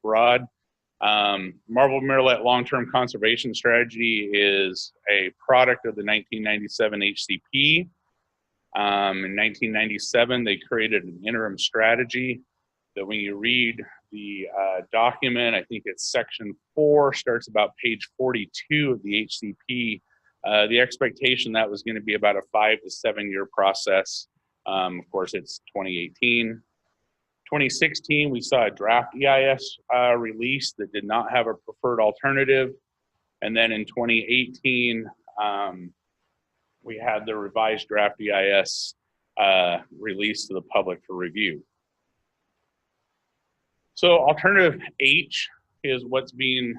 broad. Marble Murrelet Long-Term Conservation Strategy is a product of the 1997 HCP. In 1997, they created an interim strategy that when you read the document, I think it's section 4, starts about page 42 of the HCP. The expectation that was going to be about a 5 to 7 year process. Of course, it's 2018. 2016, we saw a draft EIS release that did not have a preferred alternative. And then in 2018, we had the revised draft EIS released to the public for review. So alternative H is what's being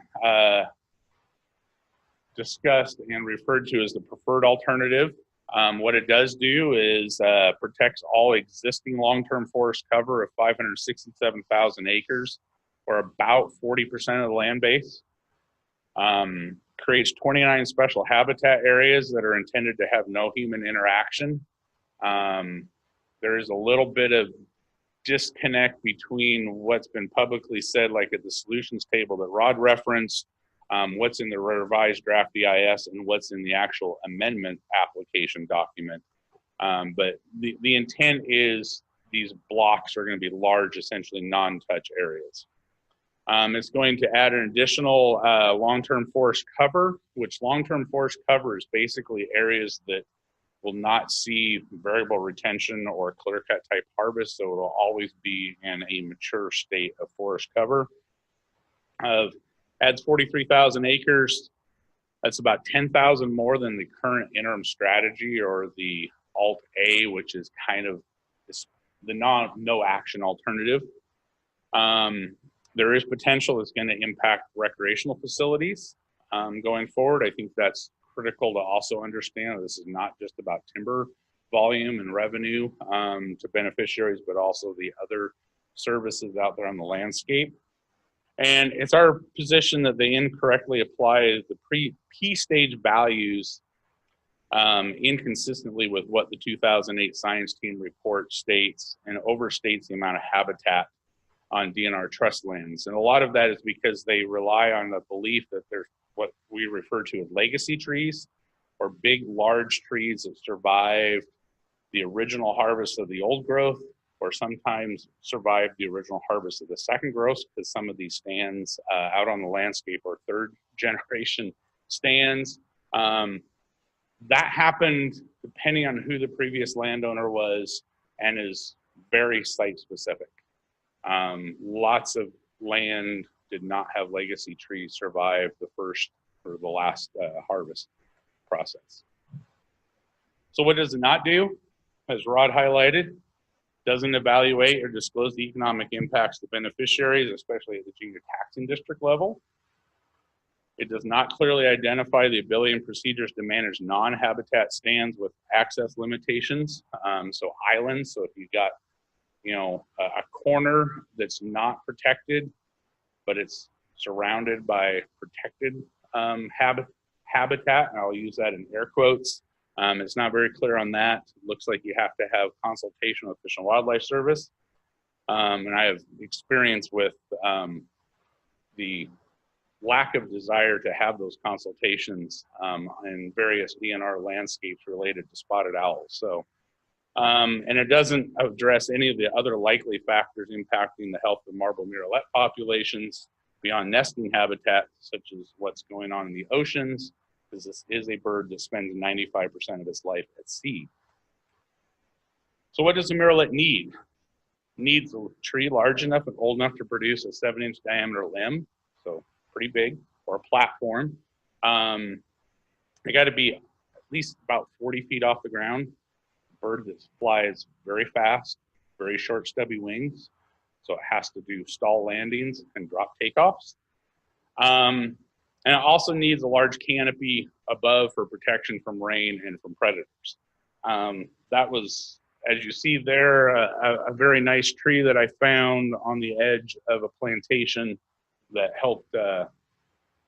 discussed and referred to as the preferred alternative. What it does do is protects all existing long-term forest cover of 567,000 acres, or about 40% of the land base. Creates 29 special habitat areas that are intended to have no human interaction. There is a little bit of disconnect between what's been publicly said, like at the solutions table that Rod referenced, what's in the revised draft EIS, and what's in the actual amendment application document. But the intent is these blocks are going to be large, essentially non-touch areas. It's going to add an additional long-term forest cover, which long-term forest cover is basically areas that will not see variable retention or clear-cut type harvest, so it will always be in a mature state of forest cover. Adds 43,000 acres. That's about 10,000 more than the current interim strategy, or the Alt A, which is kind of the no action alternative. There is potential it's going to impact recreational facilities going forward. I think that's critical to also understand. This is not just about timber volume and revenue to beneficiaries, but also the other services out there on the landscape. And it's our position that they incorrectly apply the P-stage values inconsistently with what the 2008 science team report states, and overstates the amount of habitat on DNR trust lands. And a lot of that is because they rely on the belief that there's what we refer to as legacy trees, or big, large trees that survived the original harvest of the old growth, or sometimes survived the original harvest of the second growth, because some of these stands out on the landscape are third generation stands. That happened depending on who the previous landowner was, and is very site specific. Lots of land did not have legacy trees survive the first or the last harvest process. So what does it not do? As Rod highlighted, doesn't evaluate or disclose the economic impacts to beneficiaries, especially at the junior taxing district level. It does not clearly identify the ability and procedures to manage non-habitat stands with access limitations. So islands, so if you've got, you know, a corner that's not protected, but it's surrounded by protected habitat, and I'll use that in air quotes. It's not very clear on that. It looks like you have to have consultation with Fish and Wildlife Service. And I have experience with the lack of desire to have those consultations in various DNR landscapes related to spotted owls. So, and it doesn't address any of the other likely factors impacting the health of marble murrelet populations beyond nesting habitat, such as what's going on in the oceans, because this is a bird that spends 95% of its life at sea. So what does a murrelet need? It needs a tree large enough and old enough to produce a 7-inch diameter limb, so pretty big, or a platform. They got to be at least about 40 feet off the ground. A bird that flies very fast, very short stubby wings, so it has to do stall landings and drop takeoffs. And it also needs a large canopy above for protection from rain and from predators. That was, as you see there, a very nice tree that I found on the edge of a plantation that helped.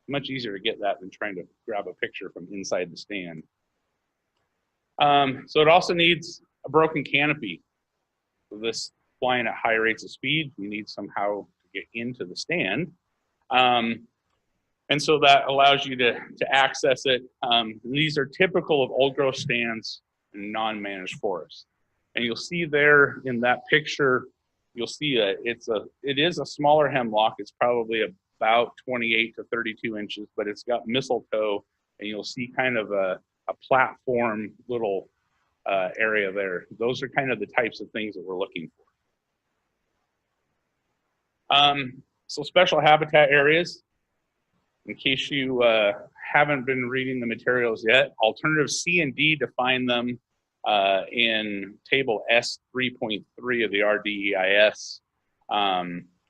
Much easier to get that than trying to grab a picture from inside the stand. So it also needs a broken canopy. So this flying at high rates of speed, you need somehow to get into the stand. And so that allows you to access it. These are typical of old growth stands and non-managed forests. And you'll see there in that picture, you'll see it is a smaller hemlock. It's probably about 28 to 32 inches, but it's got mistletoe, and you'll see kind of a platform little area there. Those are kind of the types of things that we're looking for. So special habitat areas, in case you haven't been reading the materials yet, alternatives C and D define them in table S 3.3 of the RDEIS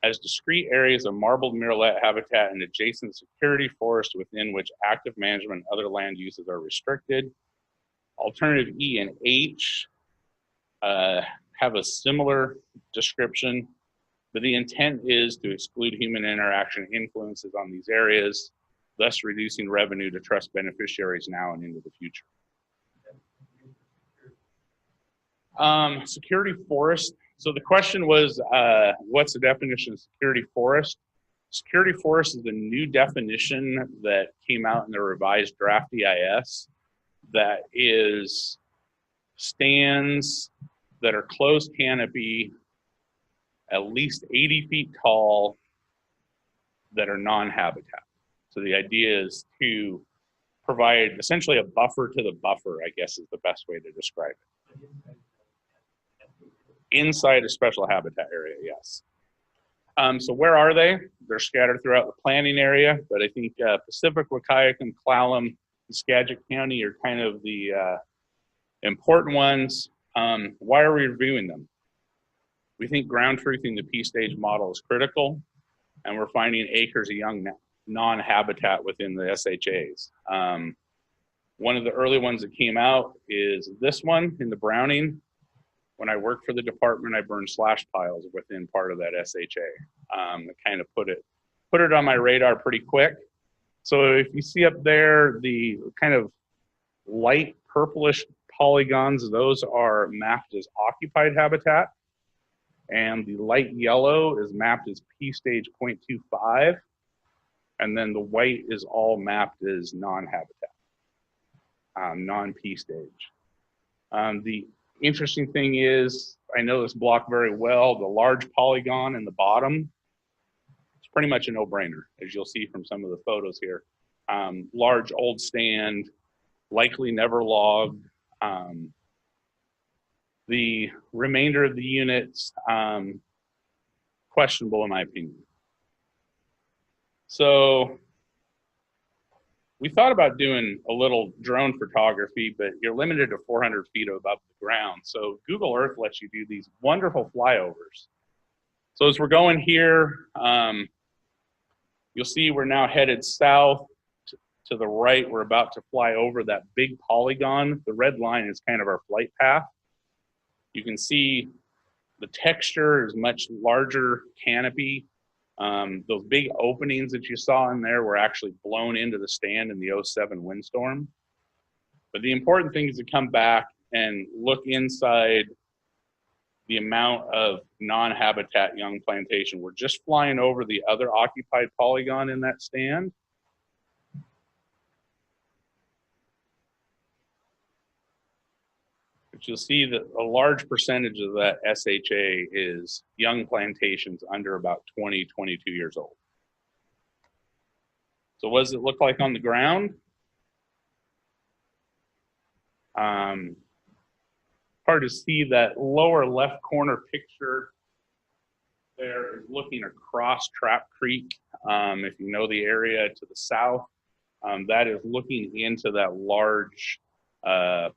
as discrete areas of marbled murrelet habitat and adjacent security forest within which active management and other land uses are restricted. Alternative E and H have a similar description, but the intent is to exclude human interaction influences on these areas, thus reducing revenue to trust beneficiaries now and into the future. Security forest. So the question was, what's the definition of security forest? Security forest is a new definition that came out in the revised draft EIS that is stands that are closed canopy, at least 80 feet tall, that are non-habitat. So the idea is to provide essentially a buffer to the buffer, I guess is the best way to describe it. Inside a special habitat area, yes. So where are they? They're scattered throughout the planning area, but I think Pacific, Wahkiakum, Clallam, and Skagit County are kind of the important ones. Why are we reviewing them? We think ground truthing the P-stage model is critical, and we're finding acres of young non-habitat within the SHAs. One of the early ones that came out is this one in the Browning. When I worked for the department, I burned slash piles within part of that SHA. It kind of put it on my radar pretty quick. So if you see up there, the kind of light purplish polygons, those are mapped as occupied habitat. And the light yellow is mapped as P-stage 0.25. And then the white is all mapped as non-habitat, non-P-stage. The interesting thing is, I know this block very well, the large polygon in the bottom, it's pretty much a no-brainer, as you'll see from some of the photos here. Large old stand, likely never logged. The remainder of the units, questionable in my opinion. So we thought about doing a little drone photography, but you're limited to 400 feet above the ground. So Google Earth lets you do these wonderful flyovers. So as we're going here, you'll see we're now headed south to the right. We're about to fly over that big polygon. The red line is kind of our flight path. You can see the texture is much larger canopy. Those big openings that you saw in there were actually blown into the stand in the 07 windstorm. But the important thing is to come back and look inside the amount of non-habitat young plantation. We're just flying over the other occupied polygon in that stand. But you'll see that a large percentage of that SHA is young plantations under about 20, 22 years old. So what does it look like on the ground? Hard to see that lower left corner picture there is looking across Trap Creek. If you know the area to the south, that is looking into that large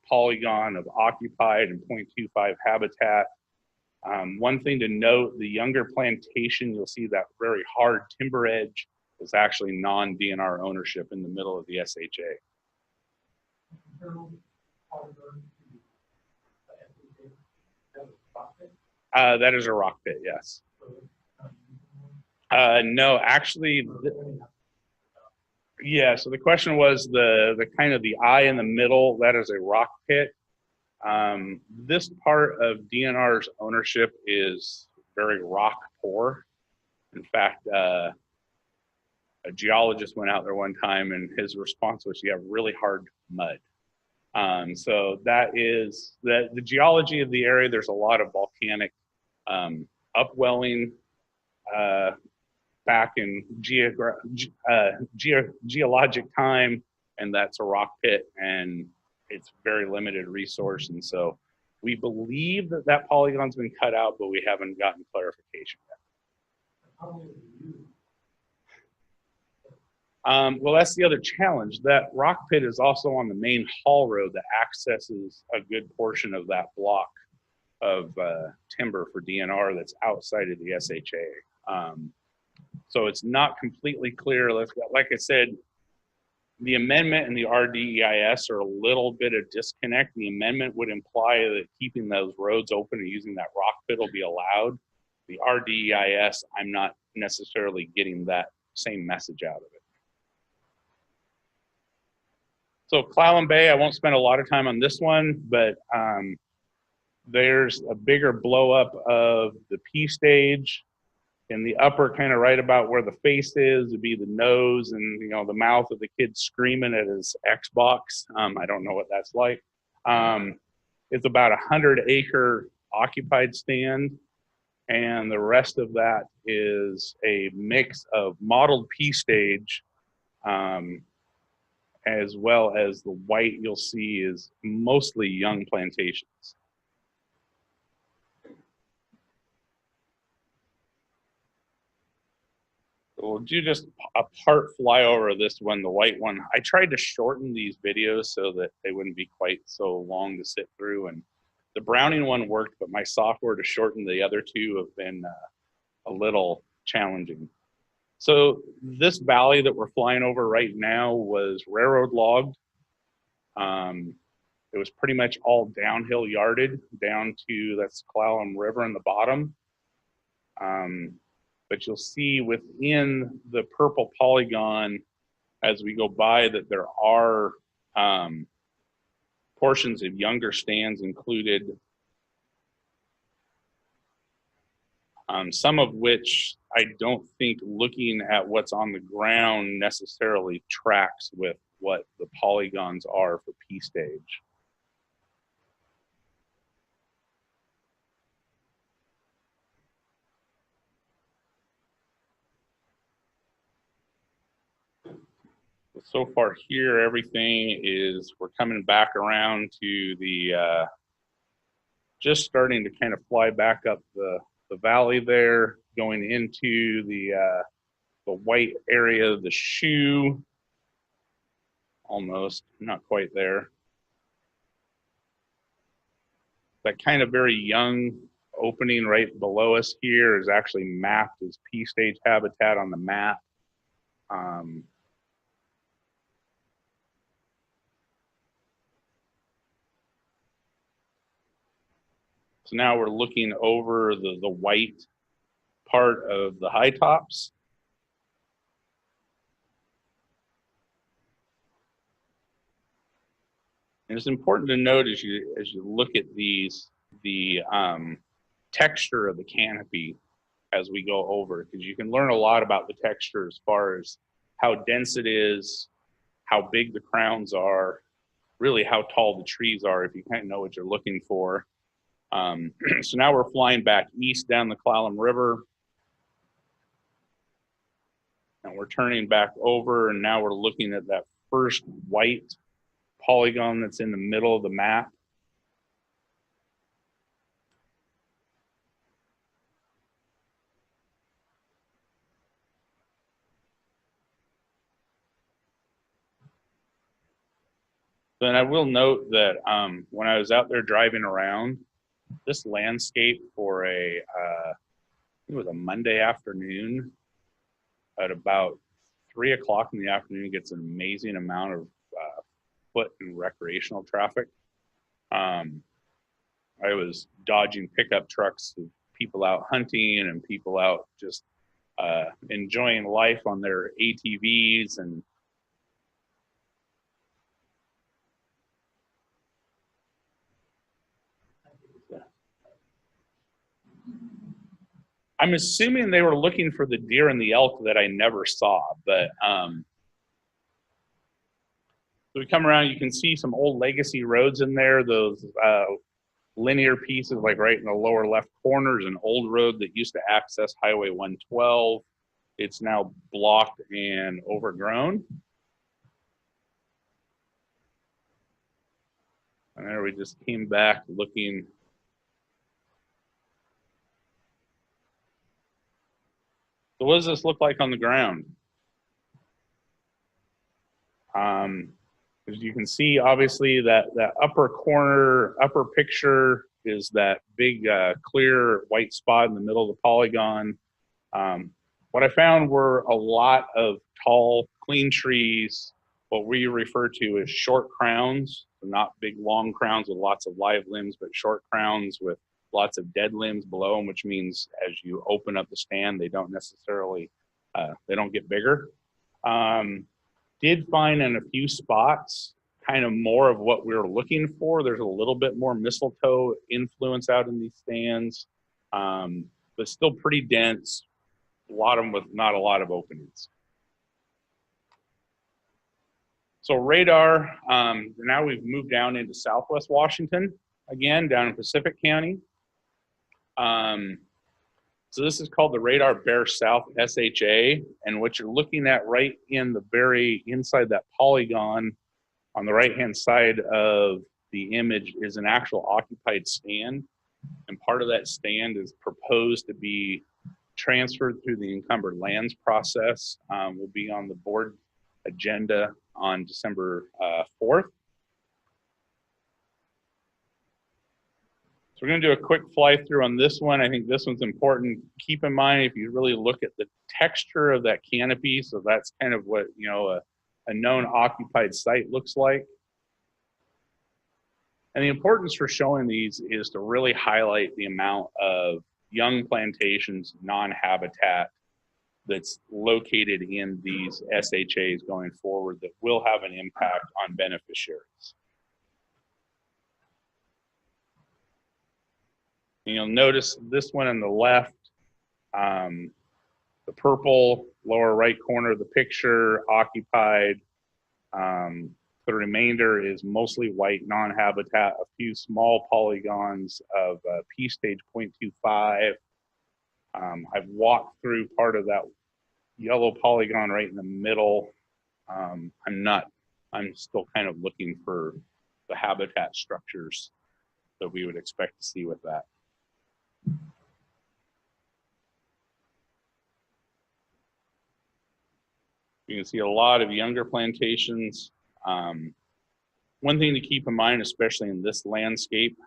polygon of occupied and 0.25 habitat. One thing to note, the younger plantation, you'll see that very hard timber edge is actually non-DNR ownership in the middle of the SHA. That is a rock pit, yes. No, actually, yeah, so the question was the kind of the eye in the middle, that is a rock pit. This part of DNR's ownership is very rock poor. In fact, a geologist went out there one time and his response was, you have really hard mud. So that is the geology of the area. There's a lot of volcanic upwelling back in geologic time, and that's a rock pit, and it's very limited resource. And so we believe that that polygon's been cut out, but we haven't gotten clarification yet. Well, that's the other challenge. That rock pit is also on the main haul road that accesses a good portion of that block of timber for DNR that's outside of the SHA. So it's not completely clear. Like I said, the amendment and the RDEIS are a little bit of disconnect. The amendment would imply that keeping those roads open and using that rock pit will be allowed. The RDEIS, I'm not necessarily getting that same message out of it. So Clallam Bay, I won't spend a lot of time on this one, but there's a bigger blow up of the P stage. In the upper, kind of right about where the face is, would be the nose and, you know, the mouth of the kid screaming at his Xbox. I don't know what that's like. It's about 100-acre occupied stand, and the rest of that is a mix of modeled P stage, as well as the white you'll see is mostly young plantations. We'll do just a part flyover of this one, the white one. I tried to shorten these videos so that they wouldn't be quite so long to sit through. And the Browning one worked, but my software to shorten the other two have been a little challenging. So this valley that we're flying over right now was railroad logged. It was pretty much all downhill yarded down to that's Clallam River in the bottom. But you'll see within the purple polygon as we go by that there are portions of younger stands included, some of which I don't think looking at what's on the ground necessarily tracks with what the polygons are for P stage. So far here, everything is, we're coming back around to the, just starting to kind of fly back up the valley there, going into the white area of the shoe, almost, not quite there. That kind of very young opening right below us here is actually mapped as P stage habitat on the map. So now we're looking over the white part of the high tops. And it's important to note as you look at these, the texture of the canopy as we go over, because you can learn a lot about the texture as far as how dense it is, how big the crowns are, really how tall the trees are, if you kind of know what you're looking for. So now we're flying back east down the Clallam River. And we're turning back over, and now we're looking at that first white polygon that's in the middle of the map. Then I will note that when I was out there driving around, this landscape for it was a Monday afternoon at about 3 o'clock in the afternoon gets an amazing amount of foot and recreational traffic. I was dodging pickup trucks of people out hunting and people out just enjoying life on their ATVs and I'm assuming they were looking for the deer and the elk that I never saw, but so we come around, you can see some old legacy roads in there, those linear pieces like right in the lower left corner is an old road that used to access Highway 112. It's now blocked and overgrown. And there we just came back looking. So what does this look like on the ground? As you can see, obviously that upper corner, upper picture is that big clear white spot in the middle of the polygon. What I found were a lot of tall, clean trees, what we refer to as short crowns, so not big, long crowns with lots of live limbs, but short crowns with lots of dead limbs below them, which means as you open up the stand, they don't necessarily, they don't get bigger. Did find in a few spots kind of more of what we were looking for. There's a little bit more mistletoe influence out in these stands, but still pretty dense, a lot of them with not a lot of openings. So radar, now we've moved down into Southwest Washington, again, down in Pacific County. So this is called the Radar Bear South SHA, and what you're looking at right in the very inside that polygon on the right-hand side of the image is an actual occupied stand, and part of that stand is proposed to be transferred through the encumbered lands process. Will be on the board agenda on December 4th. So we're going to do a quick fly through on this one. I think this one's important. Keep in mind, if you really look at the texture of that canopy, so that's kind of what, you know, a known occupied site looks like. And the importance for showing these is to really highlight the amount of young plantations, non-habitat, that's located in these SHAs going forward that will have an impact on beneficiaries. And you'll notice this one on the left, the purple lower right corner of the picture, occupied. The remainder is mostly white, non-habitat, a few small polygons of P stage 0.25. I've walked through part of that yellow polygon right in the middle. I'm still kind of looking for the habitat structures that we would expect to see with that. You can see a lot of younger plantations. One thing to keep in mind, especially in this landscape,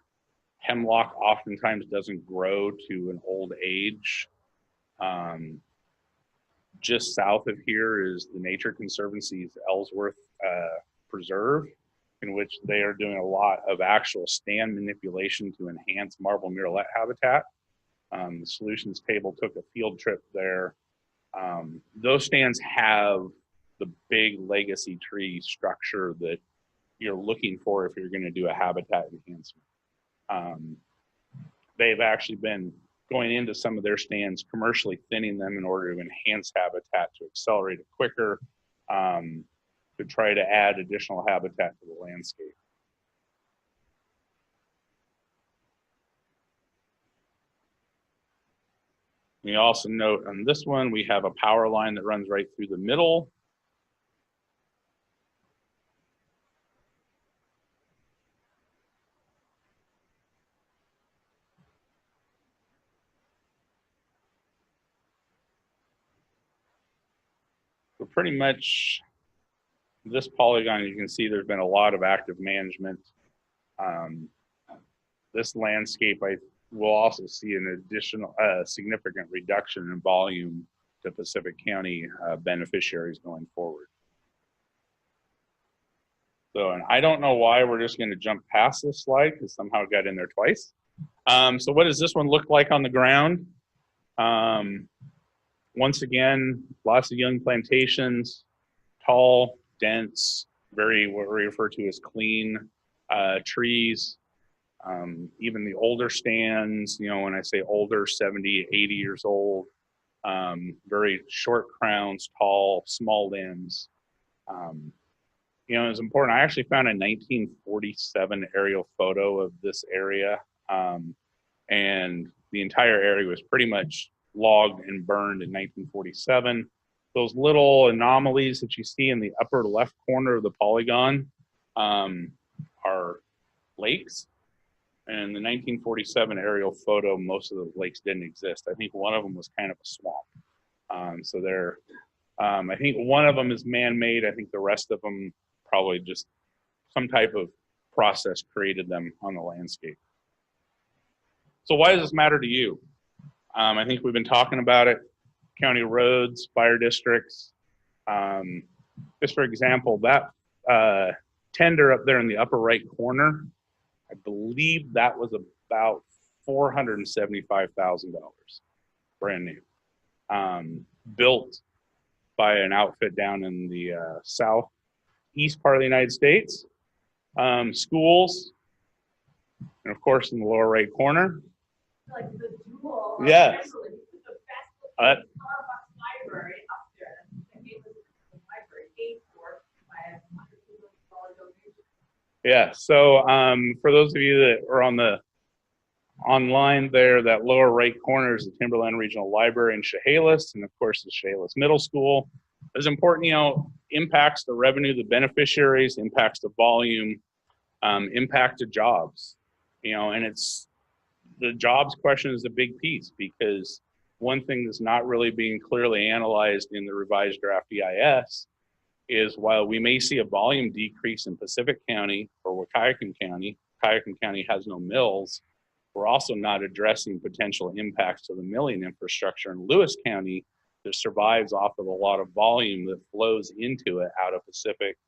hemlock oftentimes doesn't grow to an old age. Just south of here is the Nature Conservancy's Ellsworth Preserve, in which they are doing a lot of actual stand manipulation to enhance marble murrelet habitat. The solutions table took a field trip there. Those stands have the big legacy tree structure that you're looking for if you're going to do a habitat enhancement. They've actually been going into some of their stands, commercially thinning them in order to enhance habitat, to accelerate it quicker, to try to add additional habitat to the landscape. We also note on this one, we have a power line that runs right through the middle. So pretty much this polygon, you can see there's been a lot of active management. This landscape, I will also see an additional significant reduction in volume to Pacific County beneficiaries going forward. So, and I don't know why we're just going to jump past this slide because somehow it got in there twice. So what does this one look like on the ground? Once again, lots of young plantations, tall, dense, very what we refer to as clean trees. Even the older stands, you know, when I say older, 70, 80 years old, very short crowns, tall, small limbs. You know, it's important. I actually found a 1947 aerial photo of this area, and the entire area was pretty much logged and burned in 1947. Those little anomalies that you see in the upper left corner of the polygon are lakes. And the 1947 aerial photo, most of the lakes didn't exist. I think one of them was kind of a swamp. So they're, I think one of them is man-made. I think the rest of them probably just some type of process created them on the landscape. So why does this matter to you? I think we've been talking about it. County roads, fire districts. Just for example, that tender up there in the upper right corner, I believe that was about $475,000, brand new. Built by an outfit down in the southeast part of the United States. Schools, and of course in the lower right corner. Like the jewel. Yes. The best library up there. And it was the library paid for by a $100 donation. Yeah. So for those of you that are on the online there, that lower right corner is the Timberland Regional Library in Chehalis, and of course the Chehalis Middle School. It's important, you know, impacts the revenue, the beneficiaries, impacts the volume, impact to jobs, you know, and it's the jobs question is a big piece because one thing that's not really being clearly analyzed in the revised draft EIS is while we may see a volume decrease in Pacific County or Wahkiakum County has no mills, we're also not addressing potential impacts to the milling infrastructure in Lewis County that survives off of a lot of volume that flows into it out of Pacific,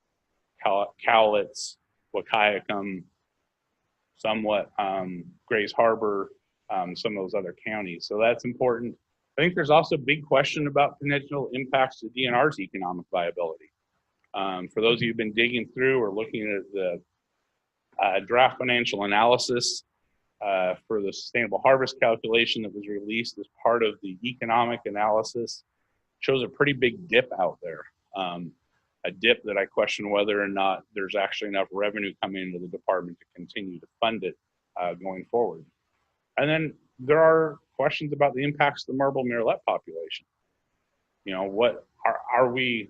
Cowlitz, Wahkiakum, somewhat Grays Harbor, some of those other counties. So that's important. I think there's also a big question about potential impacts to DNR's economic viability. For those of you who've been digging through or looking at the draft financial analysis for the sustainable harvest calculation that was released as part of the economic analysis, shows a pretty big dip out there. A dip that I question whether or not there's actually enough revenue coming into the department to continue to fund it going forward. And then there are questions about the impacts to the marble murrelet population. You know, what are we,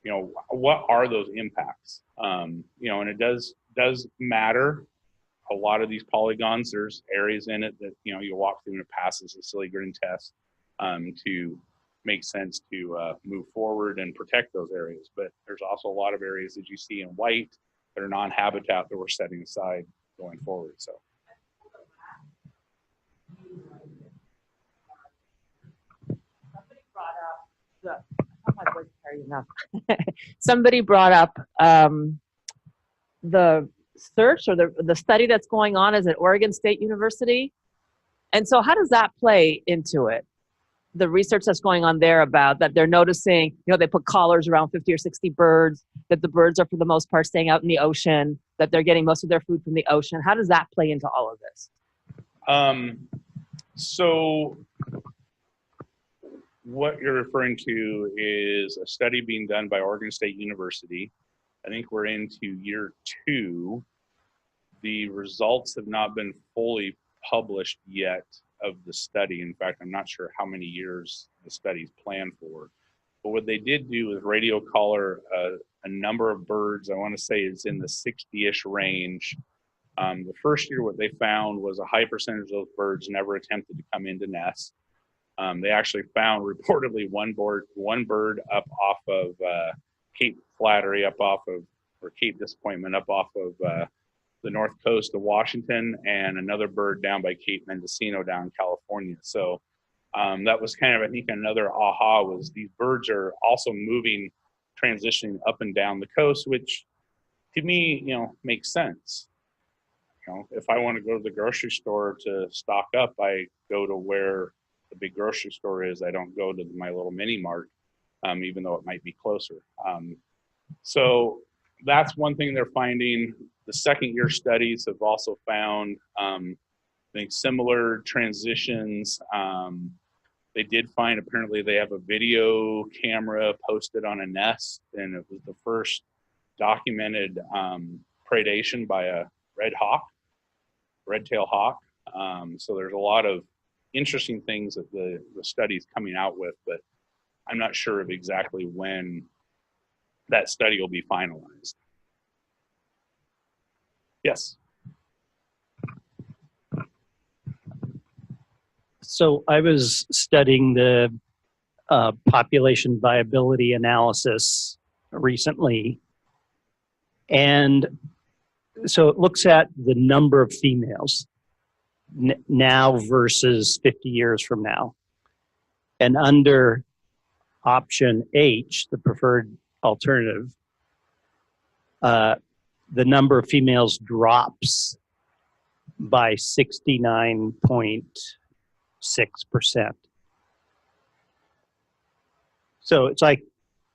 you know, what are those impacts? You know, and it does matter. A lot of these polygons, there's areas in it that, you know, you walk through and it passes the silly green test to make sense to move forward and protect those areas. But there's also a lot of areas that you see in white that are non-habitat that we're setting aside going forward. So. Somebody brought up my voice carry enough. Somebody brought up the search or the study that's going on is at Oregon State University. And so how does that play into it? The research that's going on there about that they're noticing, you know, they put collars around 50 or 60 birds, that the birds are for the most part staying out in the ocean, that they're getting most of their food from the ocean. How does that play into all of this? So what you're referring to is a study being done by Oregon State University. I think we're into year 2. The results have not been fully published yet of the study. In fact, I'm not sure how many years the study's planned for. But what they did do is radio collar a number of birds. I want to say it's in the 60-ish range. The first year, what they found was a high percentage of those birds never attempted to come into nest. They actually found reportedly one bird up off of Cape Flattery, or Cape Disappointment up off of the north coast of Washington, and another bird down by Cape Mendocino down in California. So that was kind of, I think, another aha was these birds are also moving, transitioning up and down the coast, which to me, you know, makes sense. You know, if I want to go to the grocery store to stock up, I go to where the big grocery store is. I don't go to my little mini mart, even though it might be closer. So that's one thing they're finding. The second year studies have also found, I think, similar transitions. They did find, apparently they have a video camera posted on a nest, and it was the first documented predation by a red-tailed hawk. So there's a lot of interesting things that the study's coming out with, but I'm not sure of exactly when that study will be finalized. Yes. So I was studying the population viability analysis recently. And so it looks at the number of females now versus 50 years from now. And under option H, the preferred alternative, the number of females drops by 69.6%. So it's like,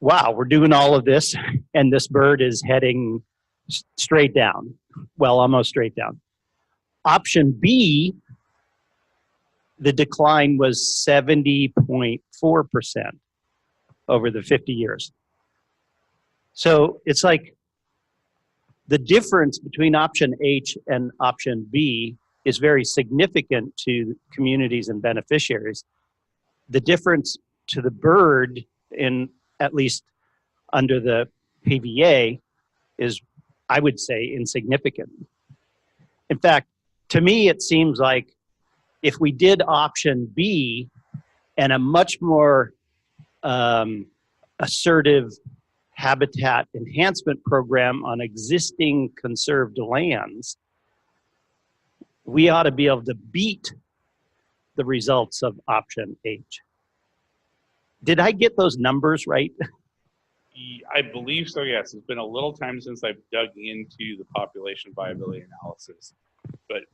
wow, we're doing all of this and this bird is heading straight down. Well, almost straight down. Option B, the decline was 70.4% over the 50 years. So it's like the difference between option H and option B is very significant to communities and beneficiaries. The difference to the bird, in at least under the PVA, is, I would say, insignificant. In fact, to me, it seems like if we did option B and a much more assertive habitat enhancement program on existing conserved lands, we ought to be able to beat the results of option H. Did I get those numbers right? I believe so, yes. It's been a little time since I've dug into the population viability analysis. But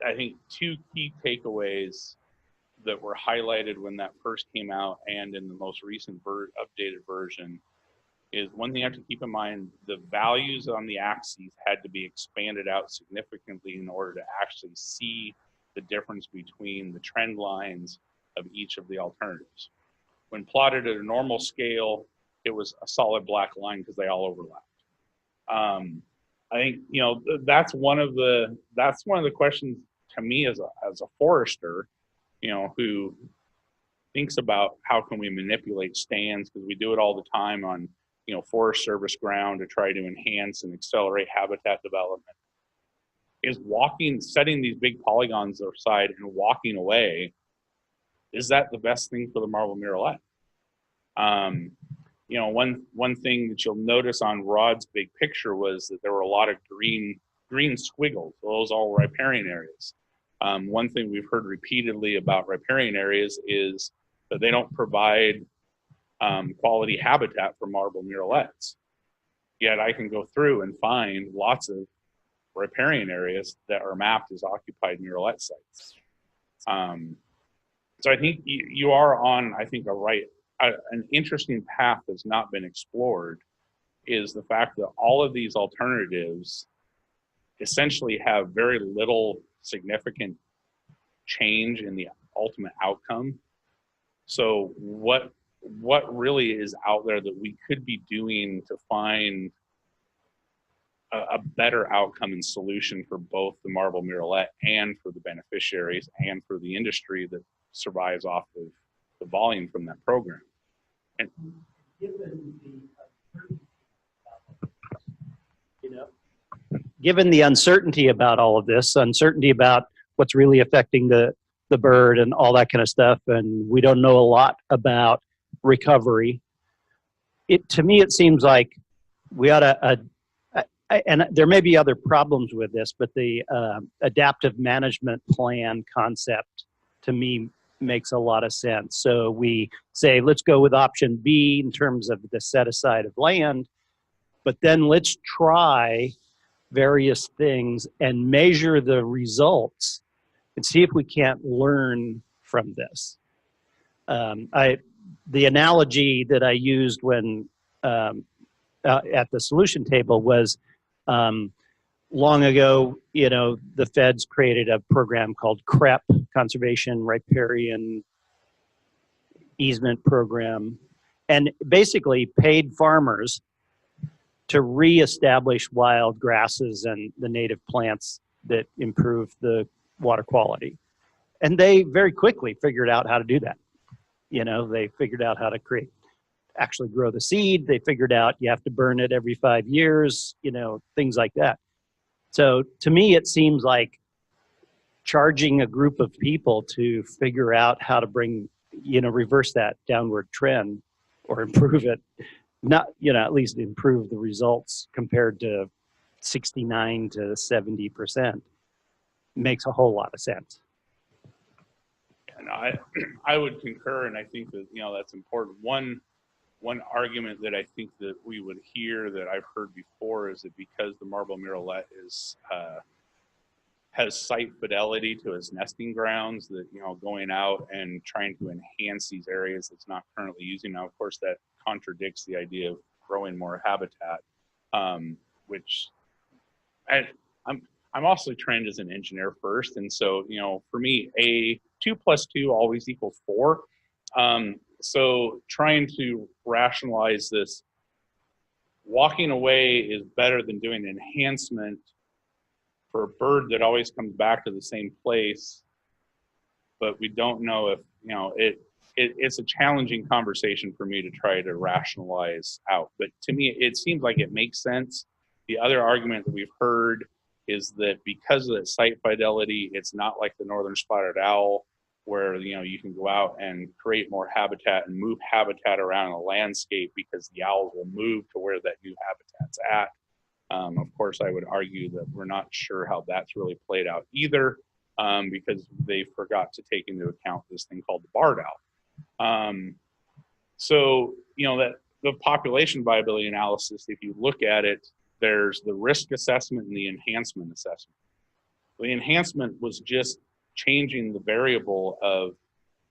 I think two key takeaways that were highlighted when that first came out and in the most recent updated version is, one thing you have to keep in mind, the values on the axes had to be expanded out significantly in order to actually see the difference between the trend lines of each of the alternatives. When plotted at a normal scale, it was a solid black line because they all overlapped. I think, you know, that's one of the questions to me as a forester, you know, who thinks about how can we manipulate stands, because we do it all the time on, you know, Forest Service ground to try to enhance and accelerate habitat development, is setting these big polygons aside and walking away. Is that the best thing for the marble murrelet? You know, one thing that you'll notice on Rod's big picture was that there were a lot of green squiggles. Those all riparian areas. One thing we've heard repeatedly about riparian areas is that they don't provide quality habitat for marble murrelets. Yet I can go through and find lots of riparian areas that are mapped as occupied murrelet sites. So I think you are on, I think, an interesting path that's not been explored, is the fact that all of these alternatives essentially have very little significant change in the ultimate outcome. So what really is out there that we could be doing to find a better outcome and solution for both the marble murrelet and for the beneficiaries and for the industry that survives off of the volume from that program? And given the uncertainty about all of this, uncertainty about what's really affecting the bird and all that kind of stuff, and we don't know a lot about recovery, to me it seems like we ought to, and there may be other problems with this, but the adaptive management plan concept to me makes a lot of sense. So we say, let's go with option B in terms of the set aside of land, but then let's try various things and measure the results and see if we can't learn from this. The analogy that I used when at the solution table was long ago, the feds created a program called CREP, Conservation Riparian Easement Program, and basically paid farmers to reestablish wild grasses and the native plants that improve the water quality. And they very quickly figured out how to do that. They figured out how to actually grow the seed. They figured out you have to burn it every 5 years, things like that. So to me, it seems like charging a group of people to figure out how to reverse that downward trend or improve it, not, at least improve the results compared to 69 to 70% makes a whole lot of sense. And I would concur, and I think that, that's important. One argument that I think that we would hear that I've heard before is that because the marble murrelet has site fidelity to its nesting grounds, that going out and trying to enhance these areas it's not currently using. Now, of course, that contradicts the idea of growing more habitat, which I'm also trained as an engineer first, and so for me, 2 + 2 always equals 4. So trying to rationalize this, walking away is better than doing enhancement for a bird that always comes back to the same place, but we don't know if, it's a challenging conversation for me to try to rationalize out. But to me, it seems like it makes sense. The other argument that we've heard is that because of that site fidelity, it's not like the northern spotted owl, where you can go out and create more habitat and move habitat around the landscape because the owls will move to where that new habitat's at. Of course, I would argue that we're not sure how that's really played out either, because they forgot to take into account this thing called the barred owl. So that the population viability analysis, if you look at it, there's the risk assessment and the enhancement assessment. The enhancement was just changing the variable of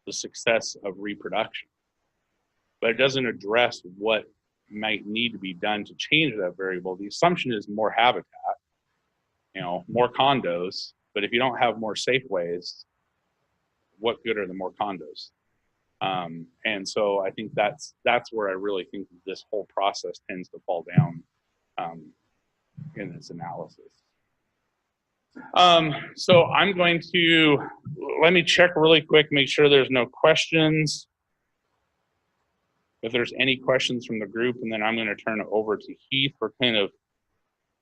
the success of reproduction, but it doesn't address what might need to be done to change that variable. The assumption is more habitat, more condos, but if you don't have more safeways, what good are the more condos? And so I think that's where I really think this whole process tends to fall down in this analysis. So I'm going to, let me check really quick, make sure there's no questions. If there's any questions from the group, and then I'm going to turn it over to Heath for kind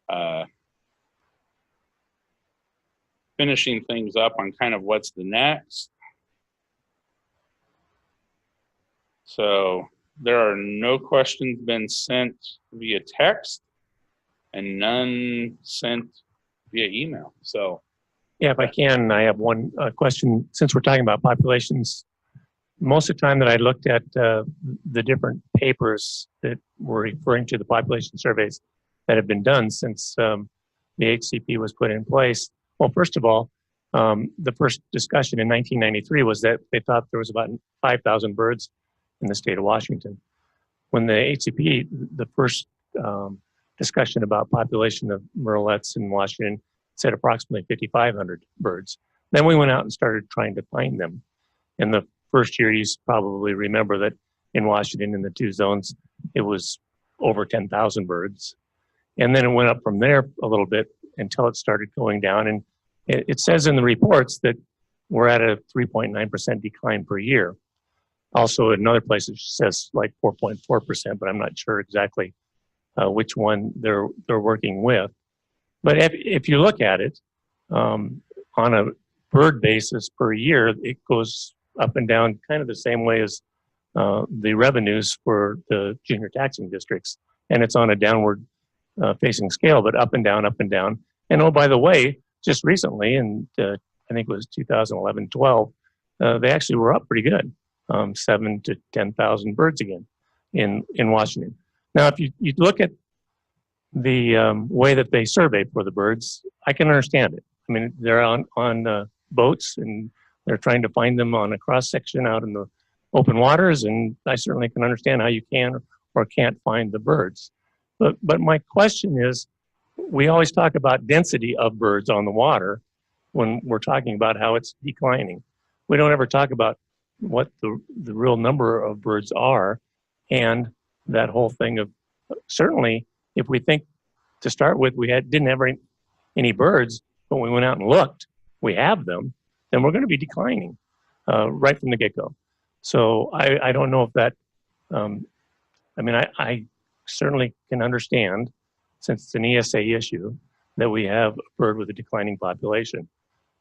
of finishing things up on kind of what's the next. So there are no questions been sent via text and none sent via email. So yeah, if I can, I have one question. Since we're talking about populations, most of the time that I looked at the different papers that were referring to the population surveys that have been done since the HCP was put in place. Well, first of all, the first discussion in 1993 was that they thought there was about 5,000 birds in the state of Washington. When the HCP, the first discussion about population of murrelets in Washington said approximately 5,500 birds. Then we went out and started trying to find them. In the first year, you probably remember that in Washington, in the 2 zones, it was over 10,000 birds. And then it went up from there a little bit until it started going down. And it says in the reports that we're at a 3.9% decline per year. Also, in other places, it says like 4.4%, but I'm not sure exactly which one they're working with. But if you look at it on a bird basis per year, it goes up and down kind of the same way as the revenues for the junior taxing districts. And it's on a downward facing scale, but up and down, up and down. And oh, by the way, just recently, in I think it was 2011-12, they actually were up pretty good, 7,000 to 10,000 birds again in Washington. Now, if you look at the way that they survey for the birds, I can understand it. I mean, they're on boats and they're trying to find them on a cross section out in the open waters, and I certainly can understand how you can or can't find the birds. But my question is, we always talk about density of birds on the water when we're talking about how it's declining. We don't ever talk about what the real number of birds are, and that whole thing of, certainly if we think to start with didn't have any birds, but we went out and looked, we have them, then we're going to be declining right from the get-go. So I don't know if that, I mean, I certainly can understand, since it's an ESA issue, that we have a bird with a declining population.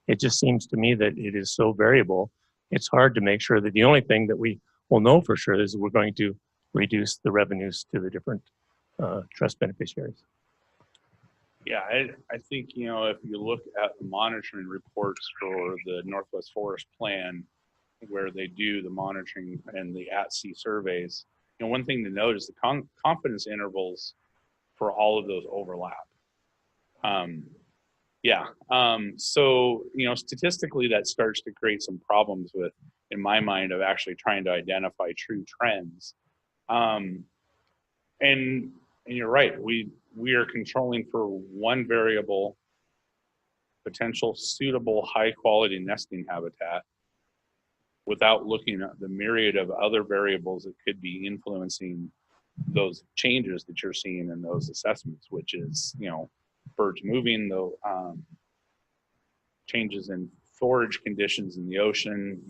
It just seems to me that it is so variable, it's hard to make sure that the only thing that we will know for sure is we're going to reduce the revenues to the different trust beneficiaries. Yeah, I think, if you look at the monitoring reports for the Northwest Forest Plan, where they do the monitoring and the at-sea surveys, one thing to note is the confidence intervals for all of those overlap. So, statistically, that starts to create some problems with, in my mind, of actually trying to identify true trends. And you're right, we are controlling for one variable, potential suitable high quality nesting habitat, without looking at the myriad of other variables that could be influencing those changes that you're seeing in those assessments, which is, birds moving, the changes in forage conditions in the ocean,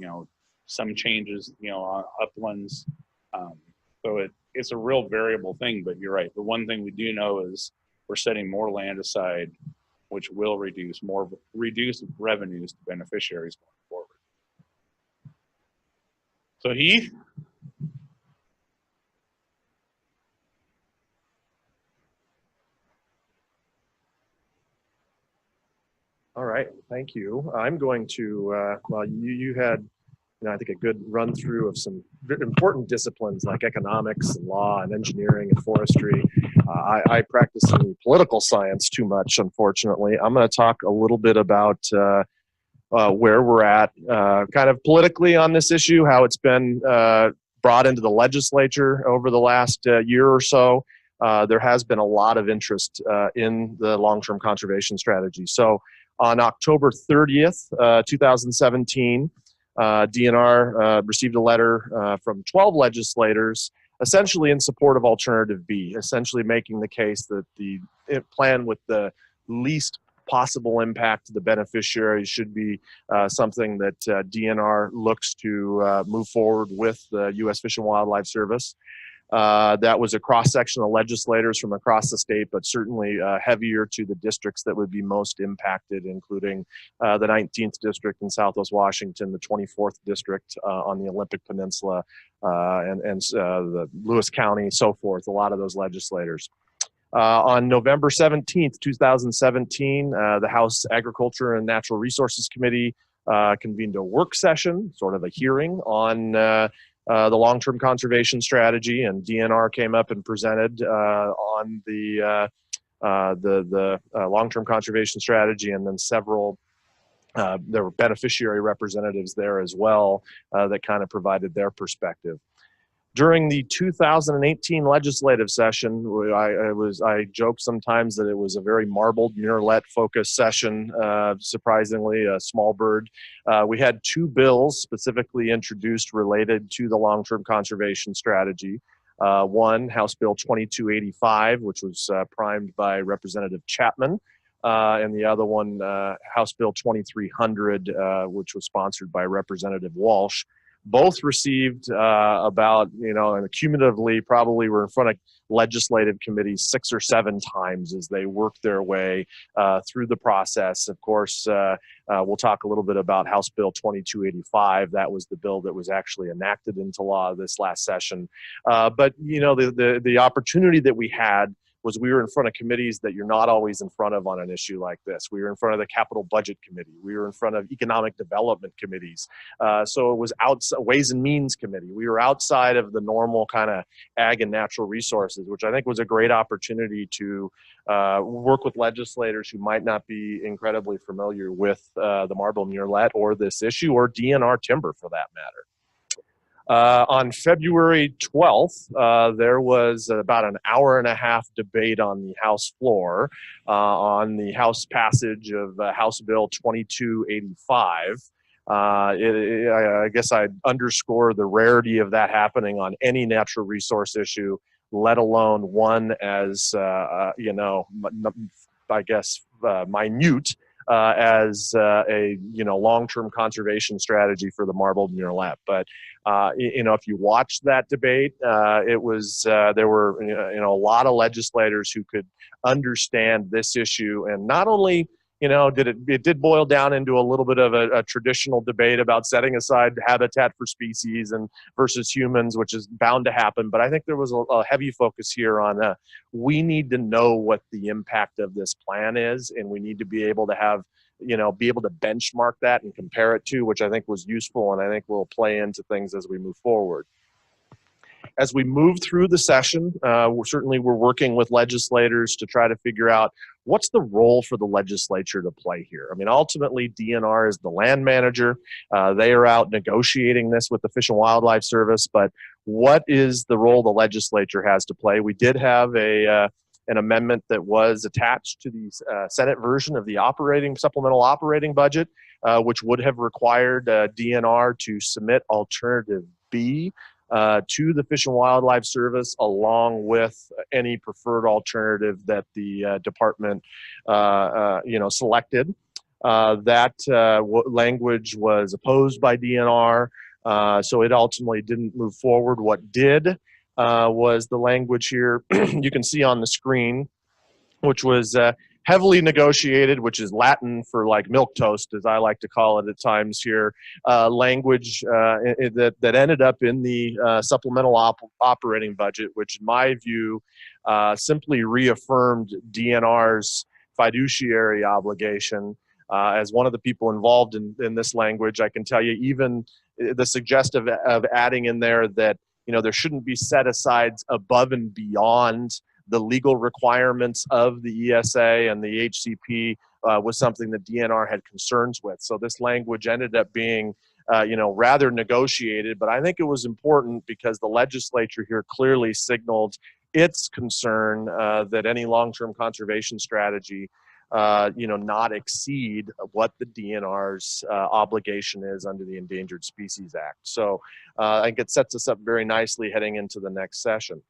some changes, on uplands. So it's a real variable thing, but you're right. The one thing we do know is we're setting more land aside, which will reduce revenues to beneficiaries going forward. So Heath? All right, thank you. I'm going to, well, you had, I think a good run through of some important disciplines like economics and law and engineering and forestry. I practice in political science too much, unfortunately. I'm going to talk a little bit about where we're at kind of politically on this issue, how it's been brought into the legislature over the last year or so. There has been a lot of interest in the long-term conservation strategy. So on October 30th, 2017, DNR received a letter from 12 legislators, essentially in support of Alternative B, essentially making the case that the plan with the least possible impact to the beneficiaries should be something that DNR looks to move forward with the U.S. Fish and Wildlife Service. That was a cross-section of legislators from across the state, but certainly heavier to the districts that would be most impacted, including the 19th District in Southwest Washington, the 24th District on the Olympic Peninsula, and the Lewis County, so forth, a lot of those legislators. On November 17th, 2017, the House Agriculture and Natural Resources Committee convened a work session, sort of a hearing on the long-term conservation strategy, and DNR came up and presented on the long-term conservation strategy, and then several there were beneficiary representatives there as well that kind of provided their perspective. During the 2018 legislative session, I joke sometimes that it was a very marbled murrelet-focused session, surprisingly, a small bird. We had two bills specifically introduced related to the long-term conservation strategy. One, House Bill 2285, which was primed by Representative Chapman, and the other one, House Bill 2300, which was sponsored by Representative Walsh. Both received about, and cumulatively probably were in front of legislative committees 6 or 7 times as they worked their way through the process. Of course, we'll talk a little bit about House Bill 2285. That was the bill that was actually enacted into law this last session. But, the opportunity that we had was we were in front of committees that you're not always in front of on an issue like this. We were in front of the Capital Budget Committee. We were in front of Economic Development Committees. So it was outside Ways and Means Committee. We were outside of the normal kind of ag and natural resources, which I think was a great opportunity to work with legislators who might not be incredibly familiar with the marble murrelet or this issue, or DNR timber for that matter. On February 12th, there was about an hour and a half debate on the House floor on the House passage of House Bill 2285. I guess I'd underscore the rarity of that happening on any natural resource issue, let alone one as, you know, I guess, minute as a, you know, long-term conservation strategy for the marbled murrelet. But you know, if you watched that debate, it was there were, you know, a lot of legislators who could understand this issue, and not only, you know, it did boil down into a little bit of a traditional debate about setting aside habitat for species and versus humans, which is bound to happen. But I think there was a heavy focus here on we need to know what the impact of this plan is, and we need to be able to have, you know, be able to benchmark that and compare it to, which I think was useful, and I think will play into things as we move forward. As we move through the session, we're working with legislators to try to figure out what's the role for the legislature to play here. I mean, ultimately, DNR is the land manager. They are out negotiating this with the Fish and Wildlife Service, but what is the role the legislature has to play? We did have an amendment that was attached to the Senate version of the supplemental operating budget, which would have required DNR to submit alternative B to the Fish and Wildlife Service, along with any preferred alternative that the department, you know, selected. That language was opposed by DNR, so it ultimately didn't move forward. What did was the language here you can see on the screen, which was heavily negotiated, which is Latin for like milk toast, as I like to call it at times here, language that ended up in the supplemental operating budget, which in my view simply reaffirmed DNR's fiduciary obligation. As one of the people involved in this language, I can tell you even the suggestion of adding in there that, you know, there shouldn't be set-asides above and beyond the legal requirements of the ESA and the HCP was something that DNR had concerns with. So this language ended up being, you know, rather negotiated, but I think it was important because the legislature here clearly signaled its concern that any long-term conservation strategy, you know, not exceed what the DNR's obligation is under the Endangered Species Act. So I think it sets us up very nicely heading into the next session.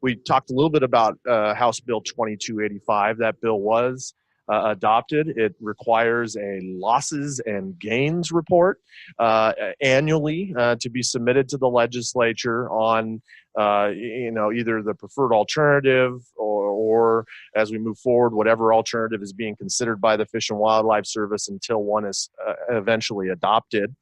We talked a little bit about House Bill 2285. That bill was adopted. It requires a losses and gains report annually to be submitted to the legislature on, you know, either the preferred alternative or as we move forward, whatever alternative is being considered by the Fish and Wildlife Service until one is eventually adopted.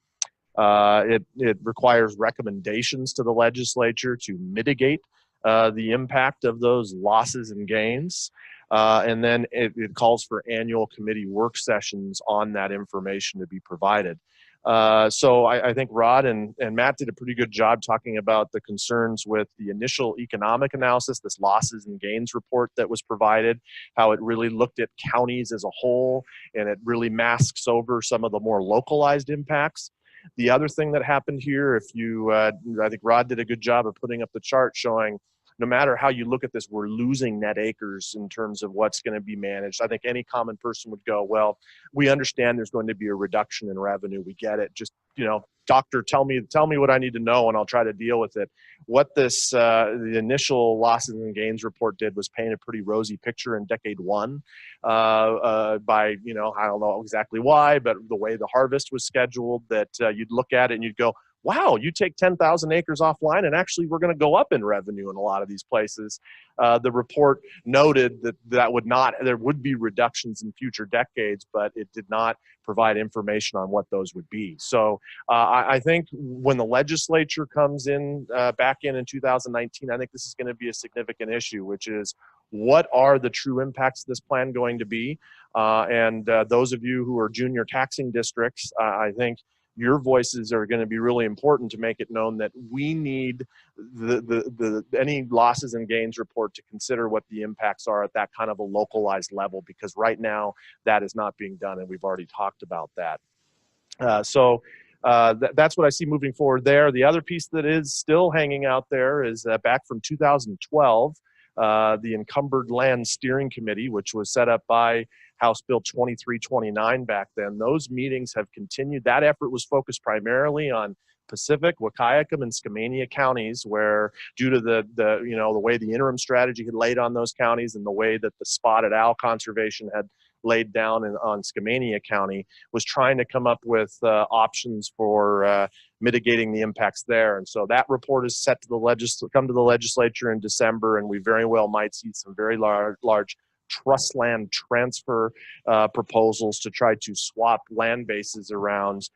It requires recommendations to the legislature to mitigate the impact of those losses and gains. And then it calls for annual committee work sessions on that information to be provided. So I think Rod and Matt did a pretty good job talking about the concerns with the initial economic analysis, this losses and gains report that was provided, how it really looked at counties as a whole, and it really masks over some of the more localized impacts. The other thing that happened here, if you, I think Rod did a good job of putting up the chart showing no matter how you look at this, we're losing net acres in terms of what's going to be managed. I think any common person would go, well, we understand there's going to be a reduction in revenue. We get it. Just, you know, doctor, tell me what I need to know and I'll try to deal with it. What this, the initial losses and gains report did was paint a pretty rosy picture in decade one by, you know, I don't know exactly why, but the way the harvest was scheduled that you'd look at it and you'd go, wow, you take 10,000 acres offline and actually we're going to go up in revenue in a lot of these places. The report noted that there would be reductions in future decades, but it did not provide information on what those would be. So I think when the legislature comes in back in 2019, I think this is going to be a significant issue, which is what are the true impacts of this plan going to be? And those of you who are junior taxing districts, I think your voices are going to be really important to make it known that we need any losses and gains report to consider what the impacts are at that kind of a localized level, because right now that is not being done, and we've already talked about that. So that's what I see moving forward there. The other piece that is still hanging out there is back from 2012, the Encumbered Land Steering Committee, which was set up by House Bill 2329 back then. Those meetings have continued. That effort was focused primarily on Pacific, Wahkiakum, and Skamania counties, where due to the way the interim strategy had laid on those counties and the way that the spotted owl conservation had laid down on Skamania County, was trying to come up with options for mitigating the impacts there. And so that report is set to come to the legislature in December, and we very well might see some very large trust land transfer proposals to try to swap land bases around,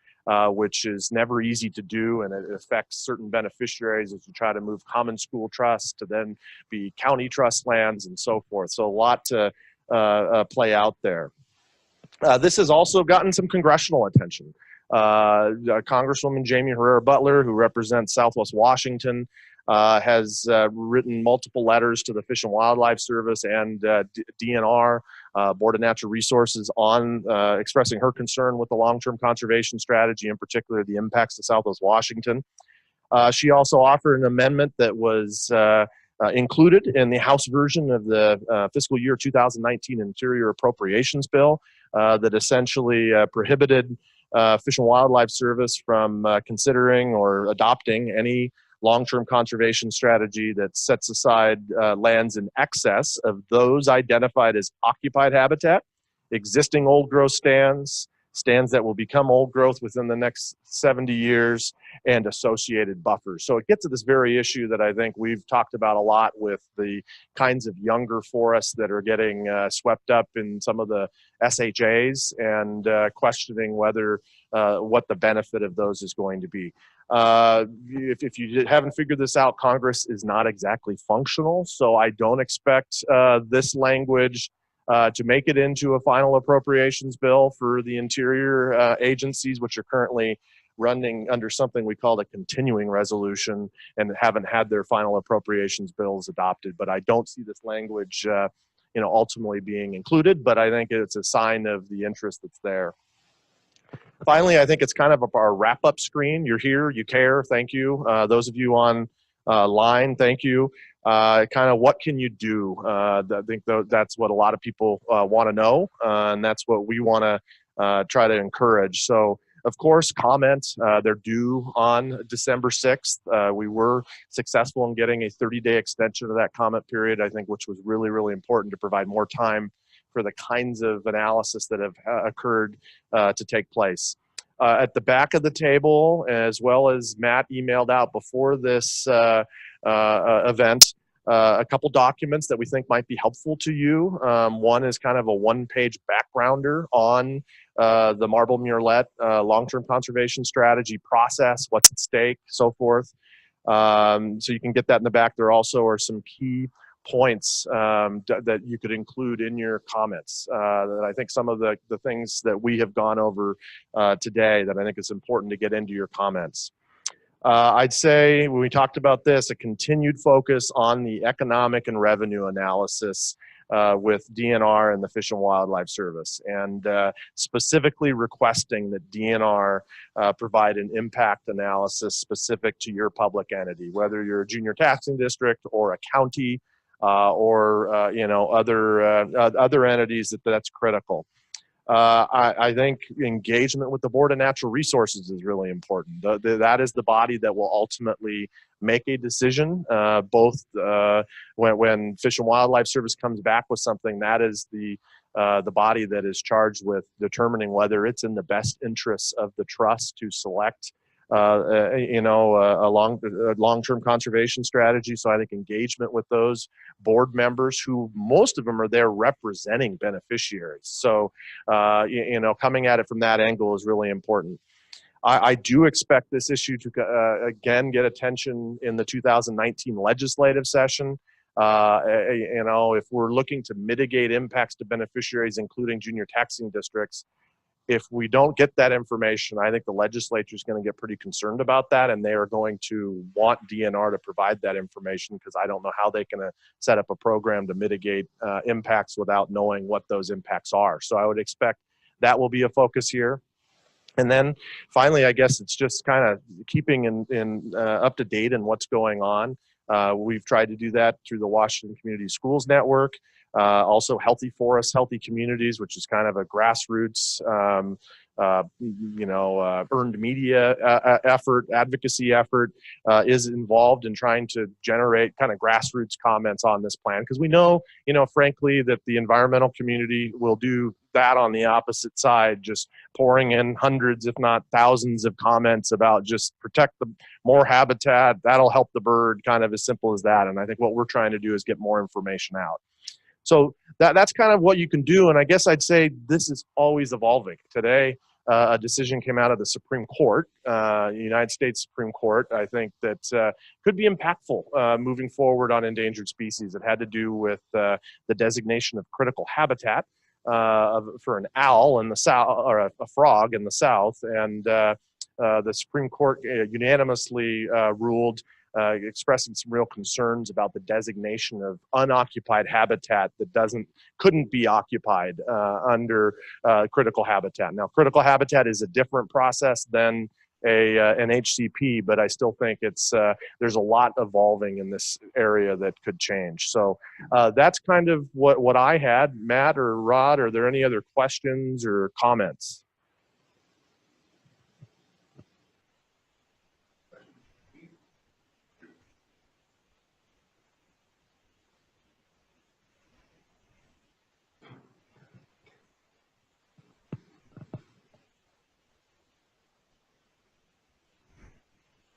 which is never easy to do, and it affects certain beneficiaries as you try to move common school trusts to then be county trust lands and so forth. So a lot to play out there. This has also gotten some congressional attention. Congresswoman Jamie Herrera Butler, who represents Southwest Washington, has written multiple letters to the Fish and Wildlife Service and DNR, Board of Natural Resources, on expressing her concern with the long-term conservation strategy, in particular the impacts to Southwest Washington. She also offered an amendment that was included in the House version of the fiscal year 2019 Interior Appropriations Bill that essentially prohibited Fish and Wildlife Service from considering or adopting any long-term conservation strategy that sets aside lands in excess of those identified as occupied habitat, existing old growth stands that will become old growth within the next 70 years, and associated buffers. So it gets to this very issue that I think we've talked about a lot with the kinds of younger forests that are getting swept up in some of the SHAs, and questioning whether what the benefit of those is going to be. If you haven't figured this out, Congress is not exactly functional, so I don't expect this language to make it into a final appropriations bill for the interior agencies, which are currently running under something we call a continuing resolution and haven't had their final appropriations bills adopted. But I don't see this language ultimately being included, but I think it's a sign of the interest that's there. Finally, I think it's kind of our wrap-up screen. You're here, you care, thank you. Those of you on line, thank you. Kind of what can you do? I think that's what a lot of people want to know, and that's what we want to try to encourage. So, of course, comments, they're due on December 6th. We were successful in getting a 30-day extension of that comment period, I think, which was really, really important to provide more time for the kinds of analysis that have occurred to take place. At the back of the table, as well as Matt emailed out before this event, a couple documents that we think might be helpful to you. One is kind of a one-page backgrounder on the Marble Murrelet long-term conservation strategy process, what's at stake, so forth. So you can get that in the back. There also are some key points that you could include in your comments. That I think some of the things that we have gone over today that I think is important to get into your comments. I'd say when we talked about this, a continued focus on the economic and revenue analysis with DNR and the Fish and Wildlife Service, and specifically requesting that DNR provide an impact analysis specific to your public entity, whether you're a junior taxing district or a county or other entities that's critical. I think engagement with the Board of Natural Resources is really important. That is the body that will ultimately make a decision. Both when Fish and Wildlife Service comes back with something, that is the body that is charged with determining whether it's in the best interests of the trust to select a long-term conservation strategy. So I think engagement with those board members, who most of them are there representing beneficiaries. So, coming at it from that angle is really important. I do expect this issue to, again, get attention in the 2019 legislative session. If we're looking to mitigate impacts to beneficiaries, including junior taxing districts, if we don't get that information, I think the legislature is going to get pretty concerned about that, and they are going to want DNR to provide that information, because I don't know how they can set up a program to mitigate impacts without knowing what those impacts are. So I would expect that will be a focus here. And then finally, I guess it's just kind of keeping up to date in what's going on. We've tried to do that through the Washington Community Schools Network, also Healthy Forests, Healthy Communities, which is kind of a grassroots, earned media effort, advocacy effort, is involved in trying to generate kind of grassroots comments on this plan. Because we know, frankly, that the environmental community will do that on the opposite side, just pouring in hundreds, if not thousands of comments about just protect the more habitat, that'll help the bird, kind of as simple as that. And I think what we're trying to do is get more information out. So that's kind of what you can do. And I guess I'd say this is always evolving. Today, a decision came out of the Supreme Court, United States Supreme Court, I think that could be impactful moving forward on endangered species. It had to do with the designation of critical habitat for an owl in the south, or a frog in the south. And the Supreme Court unanimously ruled, expressing some real concerns about the designation of unoccupied habitat that couldn't be occupied under critical habitat. Now, critical habitat is a different process than an HCP, but I still think there's a lot evolving in this area that could change. So that's kind of what I had. Matt or Rod, are there any other questions or comments?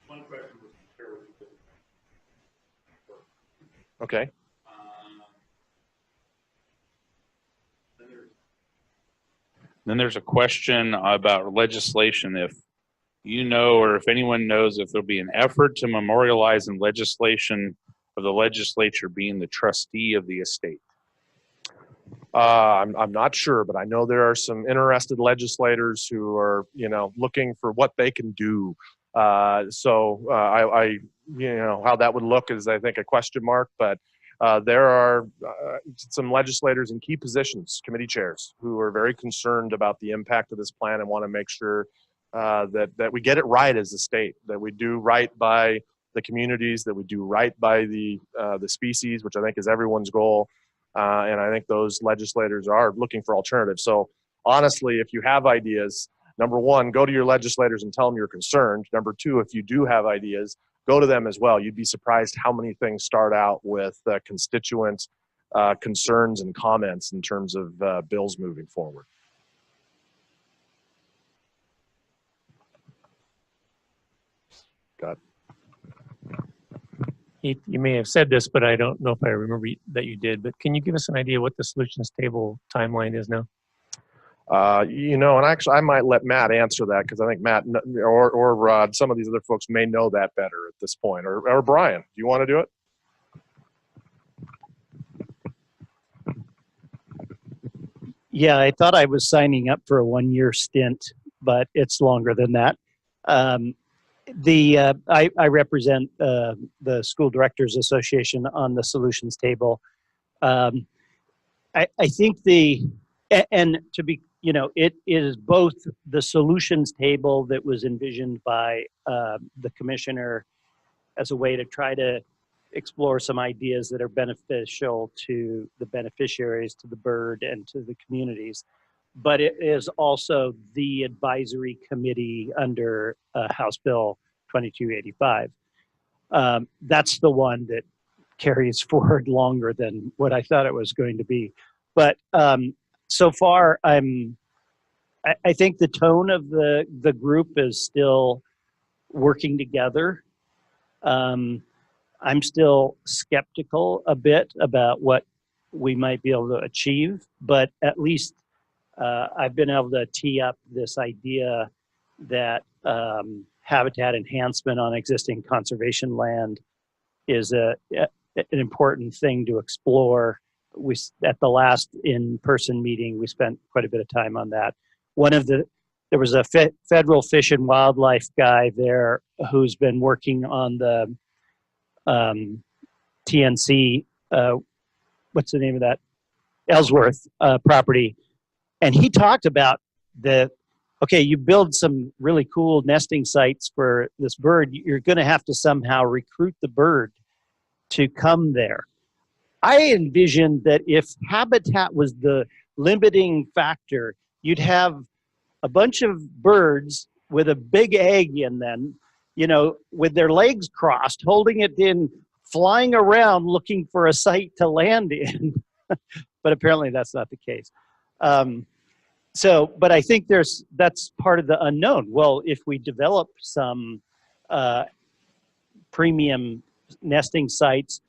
One question was to share with you. Okay. Then there's a question about legislation. If you know, or if anyone knows, if there'll be an effort to memorialize in legislation of the legislature being the trustee of the estate. I'm not sure, but I know there are some interested legislators who are, looking for what they can do. So how that would look is, I think, a question mark, but there are some legislators in key positions, committee chairs, who are very concerned about the impact of this plan and want to make sure that we get it right as a state, that we do right by the communities, that we do right by the species, which I think is everyone's goal. And I think those legislators are looking for alternatives. So honestly, if you have ideas, number one, go to your legislators and tell them you're concerned. Number two, if you do have ideas, go to them as well. You'd be surprised how many things start out with constituent concerns and comments in terms of bills moving forward. Got it. You may have said this, but I don't know if I remember that you did, but can you give us an idea what the solutions table timeline is now? And actually I might let Matt answer that, because I think Matt or Rod, some of these other folks may know that better at this point, or Brian, do you want to do it? Yeah, I thought I was signing up for a 1-year stint, but it's longer than that. I represent the School Directors Association on the solutions table. I think and to be, it is both the solutions table that was envisioned by the commissioner as a way to try to explore some ideas that are beneficial to the beneficiaries, to the bird, and to the communities. But it is also the advisory committee under House Bill 2285. That's the one that carries forward longer than what I thought it was going to be. But so far, I think the tone of the group is still working together. I'm still skeptical a bit about what we might be able to achieve, but at least I've been able to tee up this idea that habitat enhancement on existing conservation land is an important thing to explore. At the last in-person meeting, we spent quite a bit of time on that. There was a federal fish and wildlife guy there who's been working on the TNC, what's the name of that? Ellsworth property. And he talked about the okay, you build some really cool nesting sites for this bird, you're going to have to somehow recruit the bird to come there. I envisioned that if habitat was the limiting factor, you'd have a bunch of birds with a big egg in them, you know, with their legs crossed, holding it in, flying around looking for a site to land in. But apparently that's not the case. But I think that's part of the unknown. Well, if we develop some premium nesting sites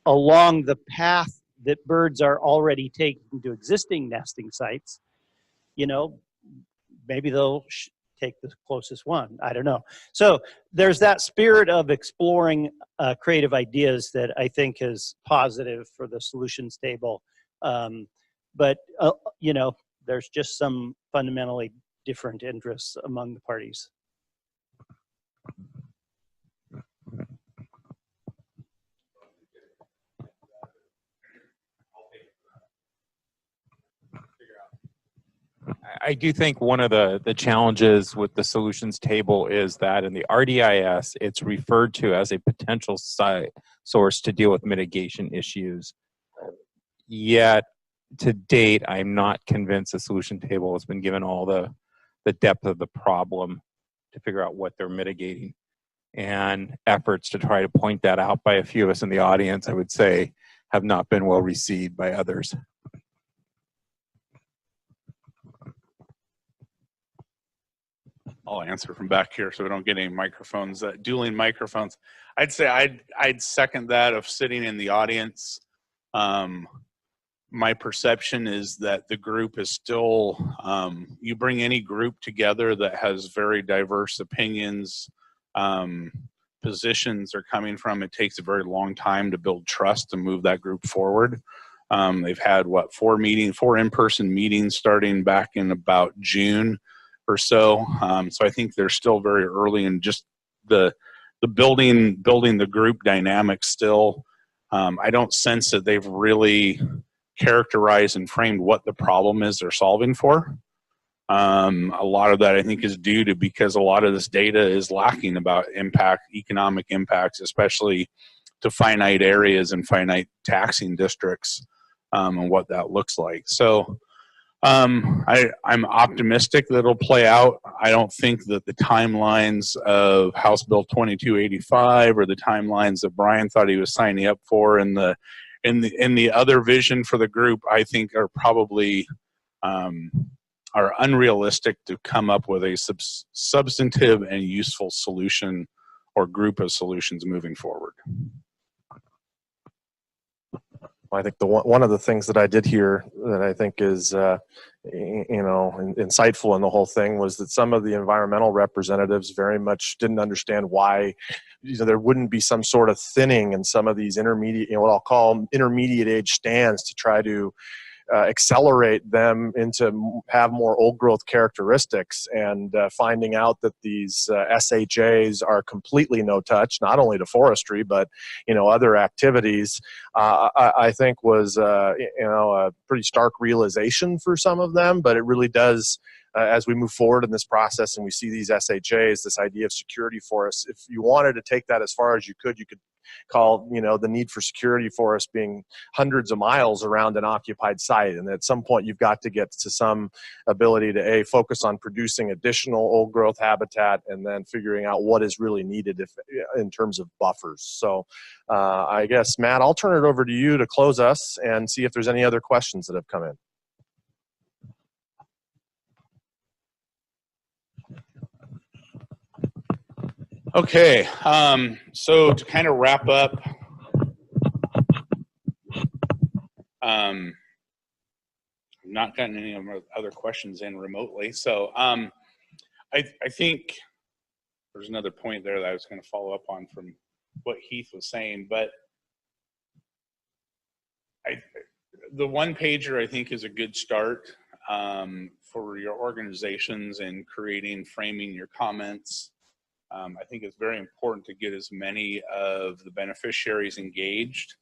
along the path that birds are already taking to existing nesting sites, you know, maybe they'll take the closest one. I don't know. So there's that spirit of exploring creative ideas that I think is positive for the solutions table. But you know, there's just some fundamentally different interests among the parties. I do think one of the challenges with the solutions table is that in the RDIS, it's referred to as a potential site source to deal with mitigation issues. Yet, to date, I'm not convinced the solution table has been given all the depth of the problem to figure out what they're mitigating. And efforts to try to point that out by a few of us in the audience, I would say, have not been well received by others. I'll answer from back here so we don't get any microphones, dueling microphones. I'd say I'd second that of sitting in the audience. My perception is that the group is still, you bring any group together that has very diverse opinions, positions are coming from, it takes a very long time to build trust to move that group forward. They've had, what, 4 in-person meetings starting back in about June or so. So I think they're still very early in just the building the group dynamic still. I don't sense that they've really characterized and framed what the problem is they're solving for. A lot of that I think is due to because a lot of this data is lacking about economic impacts, especially to finite areas and finite taxing districts, and what that looks like. So I'm optimistic that it'll play out. I don't think that the timelines of House Bill 2285 or the timelines that Brian thought he was signing up for in the other vision for the group, I think are probably are unrealistic to come up with a substantive and useful solution or group of solutions moving forward. I think one of the things that I did hear that I think is, insightful in the whole thing was that some of the environmental representatives very much didn't understand why, there wouldn't be some sort of thinning in some of these intermediate, what I'll call intermediate age stands to try to accelerate them into have more old growth characteristics, and finding out that these SHAs are completely no touch, not only to forestry, but other activities, I think was a pretty stark realization for some of them. But it really does, as we move forward in this process and we see these SHAs, this idea of security forests, if you wanted to take that as far as you could call the need for security forests being hundreds of miles around an occupied site. And at some point you've got to get to some ability to focus on producing additional old growth habitat, and then figuring out what is really needed in terms of buffers. So I guess, Matt, I'll turn it over to you to close us and see if there's any other questions that have come in. Okay, so to kind of wrap up, I've not gotten any of my other questions in remotely. So I think there's another point there that I was going to follow up on from what Heath was saying, but the one pager I think is a good start for your organizations in framing your comments. I think it's very important to get as many of the beneficiaries engaged.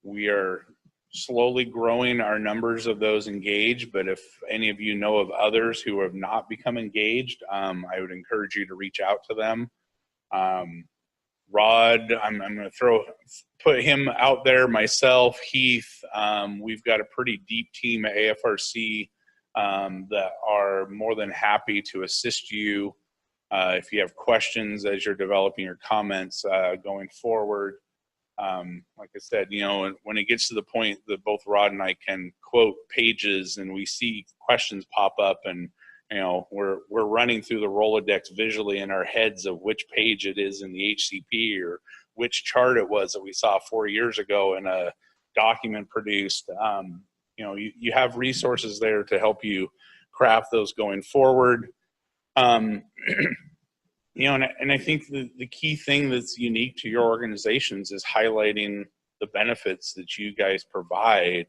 We are slowly growing our numbers of those engaged, but if any of you know of others who have not become engaged, I would encourage you to reach out to them. Rod, I'm going to put him out there, myself, Heath. We've got a pretty deep team at AFRC that are more than happy to assist you if you have questions as you're developing your comments going forward. Like I said, you know, when it gets to the point that both Rod and I can quote pages and we see questions pop up, and you know, we're running through the Rolodex visually in our heads of which page it is in the HCP or which chart it was that we saw 4 years ago in a document produced. You know, you have resources there to help you craft those going forward. You know, and I think the key thing that's unique to your organizations is highlighting the benefits that you guys provide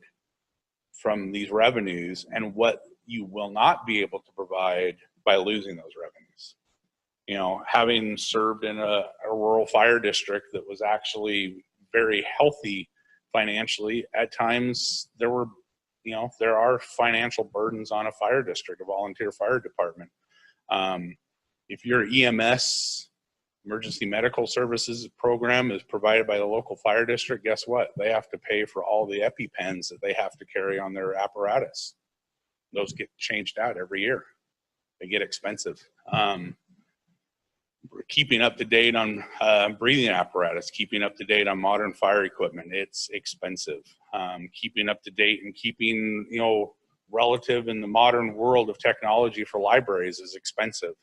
from these revenues and what you will not be able to provide by losing those revenues. You know, having served in a rural fire district that was actually very healthy financially, at times there were, you know, there are financial burdens on a fire district, a volunteer fire department. If your EMS, emergency medical services program, is provided by the local fire district, guess what? They have to pay for all the EpiPens that they have to carry on their apparatus. Those get changed out every year. They get expensive. Keeping up to date on breathing apparatus, keeping up to date on modern fire equipment, it's expensive. Keeping up to date and keeping, you know, relative in the modern world of technology for libraries is expensive.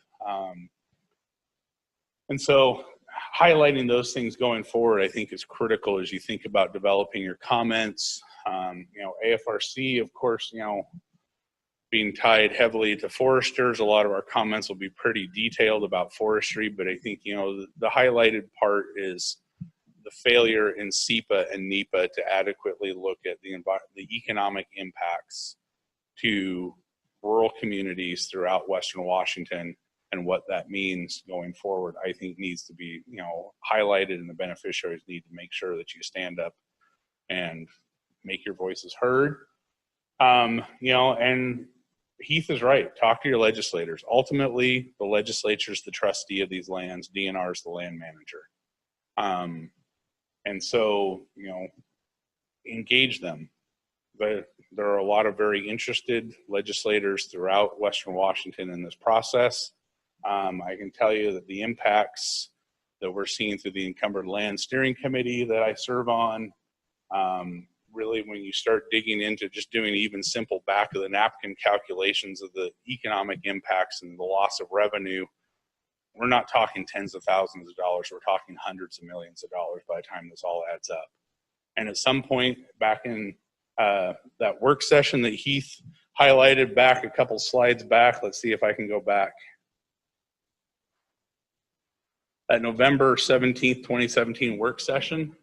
And so highlighting those things going forward, I think, is critical as you think about developing your comments. You know, AFRC, of course, you know, being tied heavily to foresters, a lot of our comments will be pretty detailed about forestry, but I think, you know, the highlighted part is the failure in SEPA and NEPA to adequately look at the economic impacts to rural communities throughout Western Washington, and what that means going forward, I think needs to be, you know, highlighted, and the beneficiaries need to make sure that you stand up and make your voices heard. You know, and Heath is right. Talk to your legislators. Ultimately, the legislature is the trustee of these lands. DNR is the land manager. And so, you know, engage them. But there are a lot of very interested legislators throughout Western Washington in this process. I can tell you that the impacts that we're seeing through the Encumbered Land Steering Committee that I serve on, really when you start digging into just doing even simple back of the napkin calculations of the economic impacts and the loss of revenue, we're not talking tens of thousands of dollars, we're talking hundreds of millions of dollars by the time this all adds up. And at some point back in that work session that Heath highlighted back a couple slides back, let's see if I can go back. At November 17th, 2017 work session,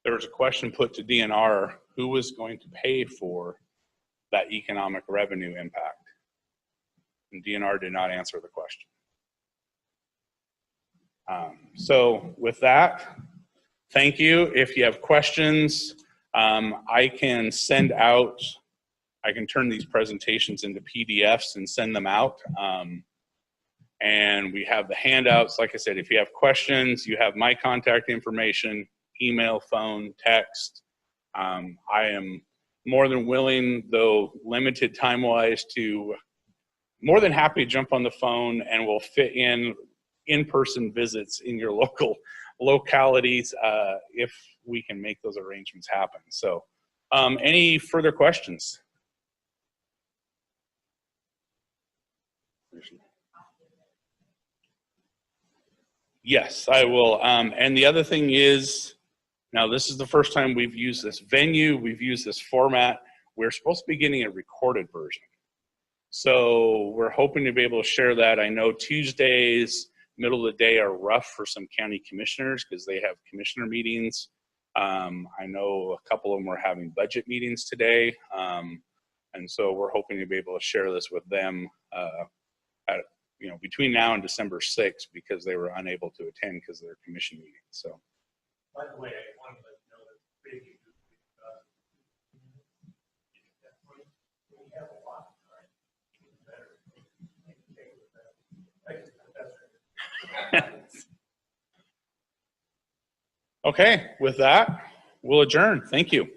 there was a question put to DNR, who was going to pay for that economic revenue impact? And DNR did not answer the question. So with that, thank you. If you have questions, I can send out, I can turn these presentations into PDFs and send them out. And we have the handouts. Like I said, if you have questions, you have my contact information, email, phone, text. I am more than willing, though limited time-wise, to more than happy to jump on the phone, and we'll fit in-person visits in your local localities if we can make those arrangements happen. So any further questions? Yes, I will. And the other thing is, now this is the first time we've used this venue, we've used this format. We're supposed to be getting a recorded version. So we're hoping to be able to share that. I know Tuesdays, middle of the day, are rough for some county commissioners because they have commissioner meetings. I know a couple of them are having budget meetings today. And so we're hoping to be able to share this with them at, you know, between now and December 6th, because they were unable to attend because of their commission meeting. So, by the way, I wanted to know that Okay, with that, we'll adjourn. Thank you.